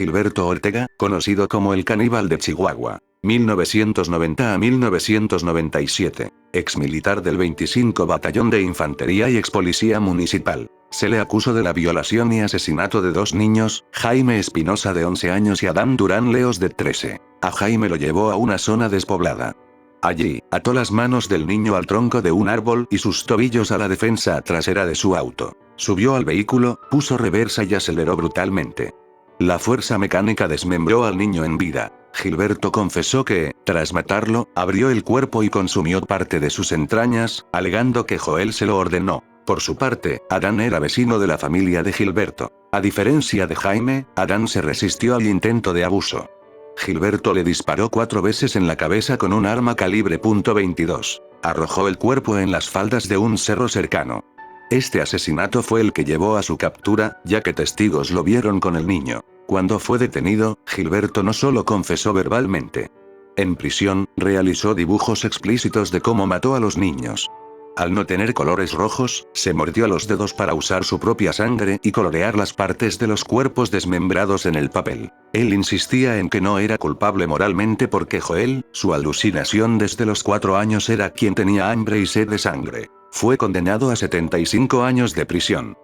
Gilberto Ortega, conocido como el caníbal de Chihuahua. 1990 a 1997. Exmilitar del 25 Batallón de Infantería y expolicía municipal. Se le acusó de la violación y asesinato de 2 niños, Jaime Espinosa de 11 años y Adán Durán Leos de 13. A Jaime lo llevó a una zona despoblada. Allí, ató las manos del niño al tronco de un árbol y sus tobillos a la defensa trasera de su auto. Subió al vehículo, puso reversa y aceleró brutalmente. La fuerza mecánica desmembró al niño en vida. Gilberto confesó que, tras matarlo, abrió el cuerpo y consumió parte de sus entrañas, alegando que Joel se lo ordenó. Por su parte, Adán era vecino de la familia de Gilberto. A diferencia de Jaime, Adán se resistió al intento de abuso. Gilberto le disparó 4 veces en la cabeza con un arma calibre .22. Arrojó el cuerpo en las faldas de un cerro cercano. Este asesinato fue el que llevó a su captura, ya que testigos lo vieron con el niño. Cuando fue detenido, Gilberto no solo confesó verbalmente. En prisión, realizó dibujos explícitos de cómo mató a los niños. Al no tener colores rojos, se mordió los dedos para usar su propia sangre y colorear las partes de los cuerpos desmembrados en el papel. Él insistía en que no era culpable moralmente porque Joel, su alucinación desde los 4 años, era quien tenía hambre y sed de sangre. Fue condenado a 75 años de prisión.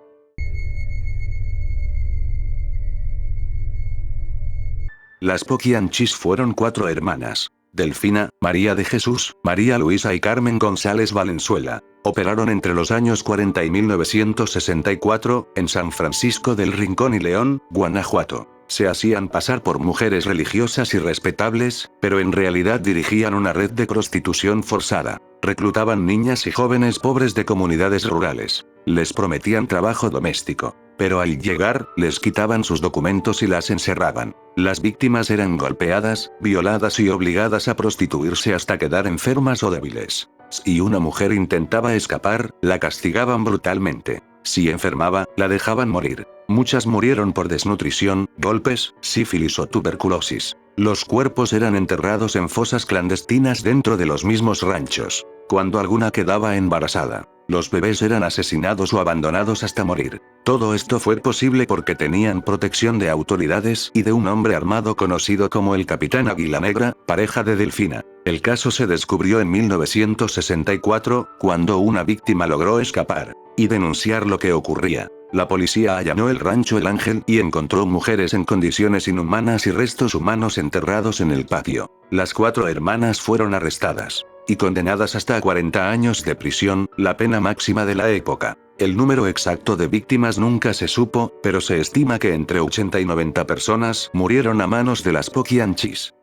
Las Poquianchis fueron 4 hermanas. Delfina, María de Jesús, María Luisa y Carmen González Valenzuela. Operaron entre los años 40 y 1964, en San Francisco del Rincón y León, Guanajuato. Se hacían pasar por mujeres religiosas y respetables, pero en realidad dirigían una red de prostitución forzada. Reclutaban niñas y jóvenes pobres de comunidades rurales. Les prometían trabajo doméstico. Pero al llegar, les quitaban sus documentos y las encerraban. Las víctimas eran golpeadas, violadas y obligadas a prostituirse hasta quedar enfermas o débiles. Si una mujer intentaba escapar, la castigaban brutalmente. Si enfermaba, la dejaban morir. Muchas murieron por desnutrición, golpes, sífilis o tuberculosis. Los cuerpos eran enterrados en fosas clandestinas dentro de los mismos ranchos. Cuando alguna quedaba embarazada, los bebés eran asesinados o abandonados hasta morir. Todo esto fue posible porque tenían protección de autoridades y de un hombre armado conocido como el Capitán Águila Negra, pareja de Delfina. El caso se descubrió en 1964, cuando una víctima logró escapar y denunciar lo que ocurría. La policía allanó el rancho El Ángel y encontró mujeres en condiciones inhumanas y restos humanos enterrados en el patio. Las 4 hermanas fueron arrestadas y condenadas hasta 40 años de prisión, la pena máxima de la época. El número exacto de víctimas nunca se supo, pero se estima que entre 80 y 90 personas murieron a manos de las Poquianchis.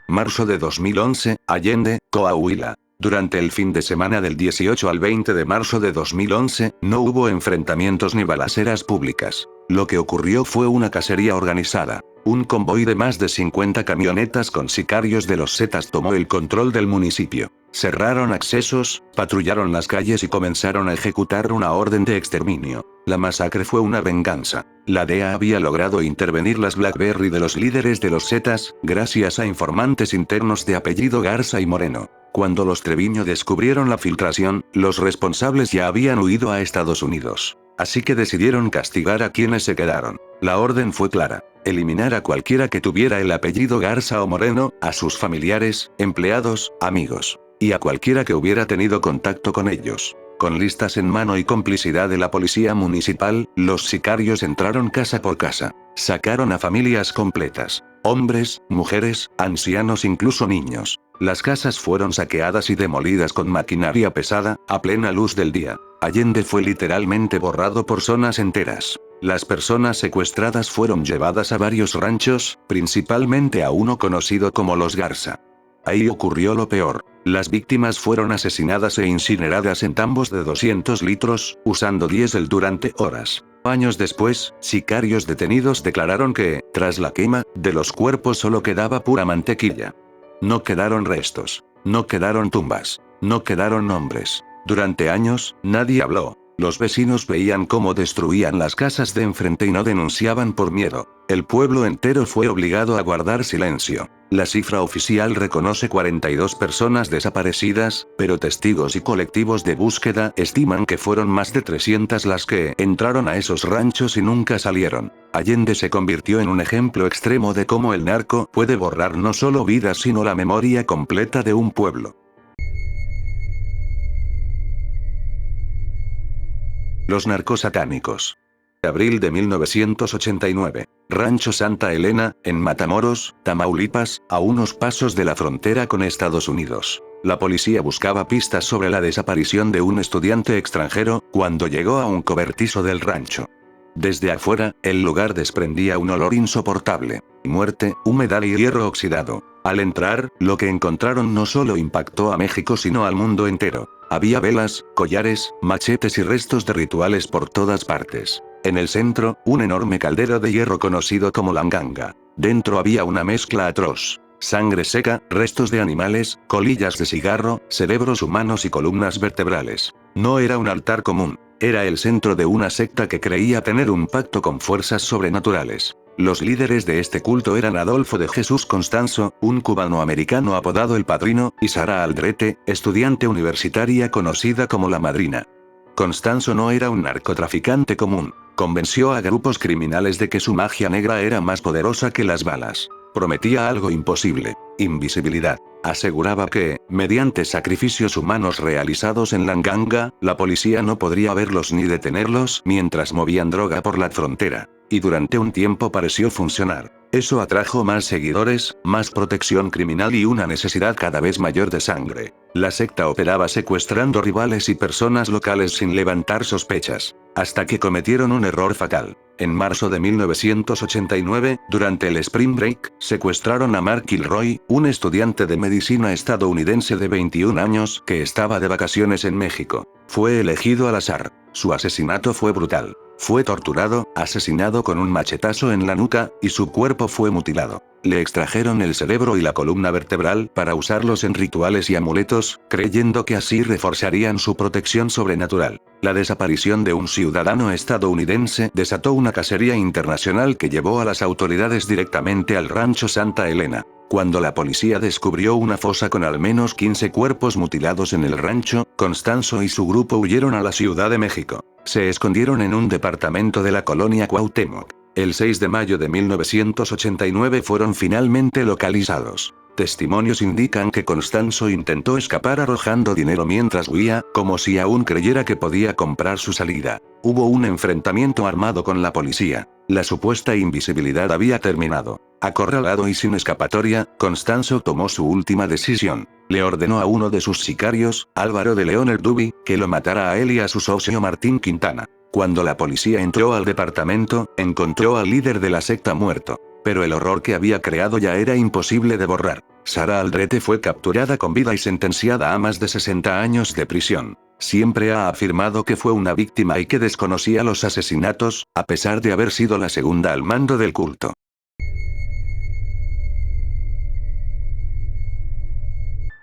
Marzo de 2011, Allende, Coahuila. Durante el fin de semana del 18 al 20 de marzo de 2011, no hubo enfrentamientos ni balaceras públicas. Lo que ocurrió fue una cacería organizada. Un convoy de más de 50 camionetas con sicarios de los Zetas tomó el control del municipio. Cerraron accesos, patrullaron las calles y comenzaron a ejecutar una orden de exterminio. La masacre fue una venganza. La DEA había logrado intervenir las BlackBerry de los líderes de los Zetas, gracias a informantes internos de apellido Garza y Moreno. Cuando los Treviño descubrieron la filtración, los responsables ya habían huido a Estados Unidos. Así que decidieron castigar a quienes se quedaron. La orden fue clara: eliminar a cualquiera que tuviera el apellido Garza o Moreno, a sus familiares, empleados, amigos, y a cualquiera que hubiera tenido contacto con ellos. Con listas en mano y complicidad de la policía municipal, los sicarios entraron casa por casa. Sacaron a familias completas. Hombres, mujeres, ancianos, incluso niños. Las casas fueron saqueadas y demolidas con maquinaria pesada, a plena luz del día. Allende fue literalmente borrado por zonas enteras. Las personas secuestradas fueron llevadas a varios ranchos, principalmente a uno conocido como Los Garza. Ahí ocurrió lo peor. Las víctimas fueron asesinadas e incineradas en tambos de 200 litros, usando diésel durante horas. Años después, sicarios detenidos declararon que, tras la quema, de los cuerpos solo quedaba pura mantequilla. No quedaron restos. No quedaron tumbas. No quedaron nombres. Durante años, nadie habló. Los vecinos veían cómo destruían las casas de enfrente y no denunciaban por miedo. El pueblo entero fue obligado a guardar silencio. La cifra oficial reconoce 42 personas desaparecidas, pero testigos y colectivos de búsqueda estiman que fueron más de 300 las que entraron a esos ranchos y nunca salieron. Allende se convirtió en un ejemplo extremo de cómo el narco puede borrar no solo vidas sino la memoria completa de un pueblo. Los narcosatánicos. Abril de 1989. Rancho Santa Elena, en Matamoros, Tamaulipas, a unos pasos de la frontera con Estados Unidos. La policía buscaba pistas sobre la desaparición de un estudiante extranjero, cuando llegó a un cobertizo del rancho. Desde afuera, el lugar desprendía un olor insoportable. Muerte, humedad y hierro oxidado. Al entrar, lo que encontraron no solo impactó a México sino al mundo entero. Había velas, collares, machetes y restos de rituales por todas partes. En el centro, un enorme caldero de hierro conocido como la nganga. Dentro había una mezcla atroz. Sangre seca, restos de animales, colillas de cigarro, cerebros humanos y columnas vertebrales. No era un altar común. Era el centro de una secta que creía tener un pacto con fuerzas sobrenaturales. Los líderes de este culto eran Adolfo de Jesús Constanzo, un cubano-americano apodado El Padrino, y Sara Aldrete, estudiante universitaria conocida como La Madrina. Constanzo no era un narcotraficante común. Convenció a grupos criminales de que su magia negra era más poderosa que las balas. Prometía algo imposible: invisibilidad. Aseguraba que, mediante sacrificios humanos realizados en la nganga, la policía no podría verlos ni detenerlos mientras movían droga por la frontera. Y durante un tiempo pareció funcionar. Eso atrajo más seguidores, más protección criminal y una necesidad cada vez mayor de sangre. La secta operaba secuestrando rivales y personas locales sin levantar sospechas. Hasta que cometieron un error fatal. En marzo de 1989, durante el Spring Break, secuestraron a Mark Kilroy, un estudiante de medicina estadounidense de 21 años que estaba de vacaciones en México. Fue elegido al azar. Su asesinato fue brutal. Fue torturado, asesinado con un machetazo en la nuca, y su cuerpo fue mutilado. Le extrajeron el cerebro y la columna vertebral para usarlos en rituales y amuletos, creyendo que así reforzarían su protección sobrenatural. La desaparición de un ciudadano estadounidense desató una cacería internacional que llevó a las autoridades directamente al rancho Santa Elena. Cuando la policía descubrió una fosa con al menos 15 cuerpos mutilados en el rancho, Constanzo y su grupo huyeron a la Ciudad de México. Se escondieron en un departamento de la colonia Cuauhtémoc. El 6 de mayo de 1989 fueron finalmente localizados. Testimonios indican que Constanzo intentó escapar arrojando dinero mientras huía, como si aún creyera que podía comprar su salida. Hubo un enfrentamiento armado con la policía. La supuesta invisibilidad había terminado. Acorralado y sin escapatoria, Constanzo tomó su última decisión. Le ordenó a uno de sus sicarios, Álvaro de León el Dubi, que lo matara a él y a su socio Martín Quintana. Cuando la policía entró al departamento, encontró al líder de la secta muerto. Pero el horror que había creado ya era imposible de borrar. Sara Aldrete fue capturada con vida y sentenciada a más de 60 años de prisión. Siempre ha afirmado que fue una víctima y que desconocía los asesinatos, a pesar de haber sido la segunda al mando del culto.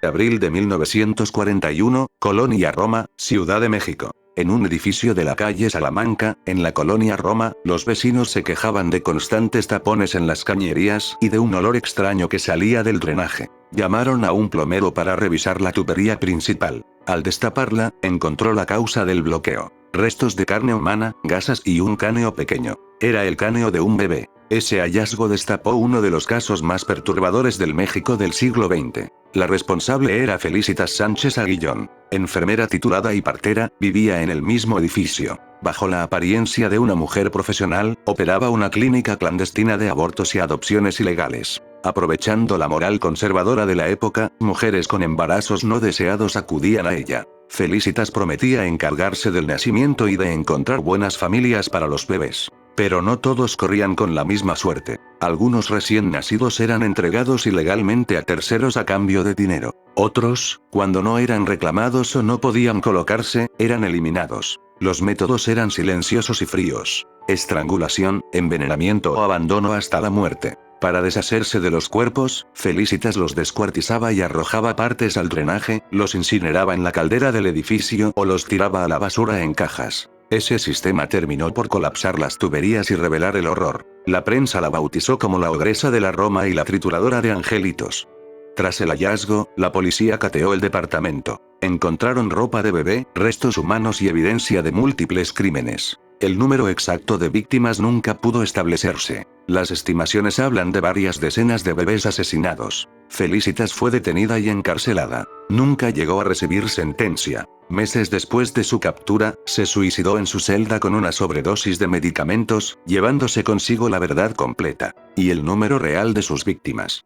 Abril de 1941, Colonia Roma, Ciudad de México. En un edificio de la calle Salamanca, en la colonia Roma, los vecinos se quejaban de constantes tapones en las cañerías y de un olor extraño que salía del drenaje. Llamaron a un plomero para revisar la tubería principal. Al destaparla, encontró la causa del bloqueo: restos de carne humana, gasas y un cráneo pequeño. Era el cráneo de un bebé. Ese hallazgo destapó uno de los casos más perturbadores del México del siglo XX. La responsable era Felicitas Sánchez Aguillón. Enfermera titulada y partera, vivía en el mismo edificio. Bajo la apariencia de una mujer profesional, operaba una clínica clandestina de abortos y adopciones ilegales. Aprovechando la moral conservadora de la época, mujeres con embarazos no deseados acudían a ella. Felicitas prometía encargarse del nacimiento y de encontrar buenas familias para los bebés. Pero no todos corrían con la misma suerte. Algunos recién nacidos eran entregados ilegalmente a terceros a cambio de dinero. Otros, cuando no eran reclamados o no podían colocarse, eran eliminados. Los métodos eran silenciosos y fríos: estrangulación, envenenamiento o abandono hasta la muerte. Para deshacerse de los cuerpos, Felicitas los descuartizaba y arrojaba partes al drenaje, los incineraba en la caldera del edificio o los tiraba a la basura en cajas. Ese sistema terminó por colapsar las tuberías y revelar el horror. La prensa la bautizó como la ogresa de la Roma y la trituradora de angelitos. Tras el hallazgo, la policía cateó el departamento. Encontraron ropa de bebé, restos humanos y evidencia de múltiples crímenes. El número exacto de víctimas nunca pudo establecerse. Las estimaciones hablan de varias decenas de bebés asesinados. Felicitas fue detenida y encarcelada. Nunca llegó a recibir sentencia. Meses después de su captura, se suicidó en su celda con una sobredosis de medicamentos, llevándose consigo la verdad completa y el número real de sus víctimas.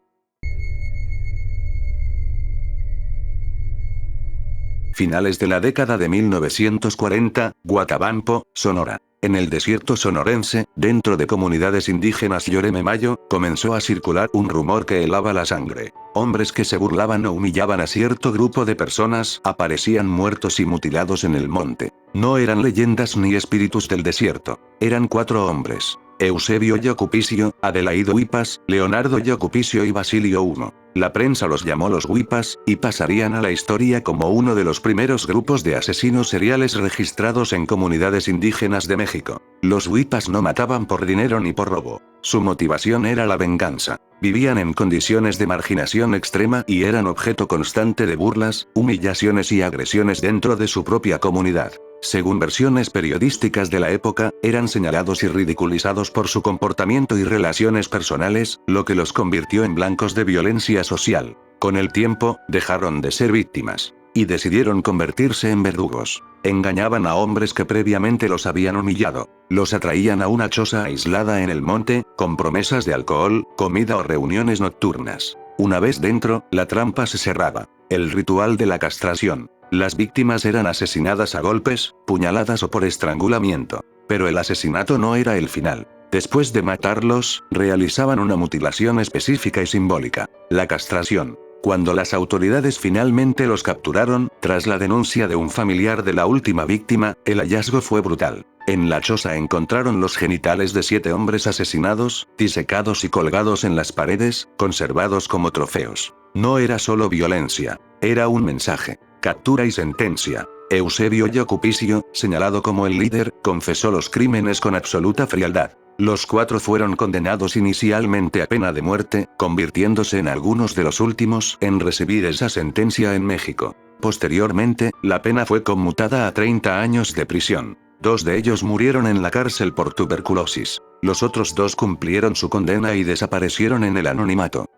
Finales de la década de 1940, Guatabampo, Sonora. En el desierto sonorense, dentro de comunidades indígenas Yoreme-Mayo, comenzó a circular un rumor que helaba la sangre. Hombres que se burlaban o humillaban a cierto grupo de personas aparecían muertos y mutilados en el monte. No eran leyendas ni espíritus del desierto. Eran 4 hombres: Eusebio Yocupicio, Adelaído Huipas, Leonardo Yocupicio y Basilio I. La prensa los llamó los Huipas, y pasarían a la historia como uno de los primeros grupos de asesinos seriales registrados en comunidades indígenas de México. Los Huipas no mataban por dinero ni por robo. Su motivación era la venganza. Vivían en condiciones de marginación extrema y eran objeto constante de burlas, humillaciones y agresiones dentro de su propia comunidad. Según versiones periodísticas de la época, eran señalados y ridiculizados por su comportamiento y relaciones personales, lo que los convirtió en blancos de violencia social. Con el tiempo, dejaron de ser víctimas y decidieron convertirse en verdugos. Engañaban a hombres que previamente los habían humillado. Los atraían a una choza aislada en el monte, con promesas de alcohol, comida o reuniones nocturnas. Una vez dentro, la trampa se cerraba. El ritual de la castración. Las víctimas eran asesinadas a golpes, puñaladas o por estrangulamiento. Pero el asesinato no era el final. Después de matarlos, realizaban una mutilación específica y simbólica: la castración. Cuando las autoridades finalmente los capturaron, tras la denuncia de un familiar de la última víctima, el hallazgo fue brutal. En la choza encontraron los genitales de 7 hombres asesinados, disecados y colgados en las paredes, conservados como trofeos. No era solo violencia, era un mensaje: captura y sentencia. Eusebio Yocupicio, señalado como el líder, confesó los crímenes con absoluta frialdad. Los 4 fueron condenados inicialmente a pena de muerte, convirtiéndose en algunos de los últimos en recibir esa sentencia en México. Posteriormente, la pena fue conmutada a 30 años de prisión. 2 de ellos murieron en la cárcel por tuberculosis. Los otros 2 cumplieron su condena y desaparecieron en el anonimato.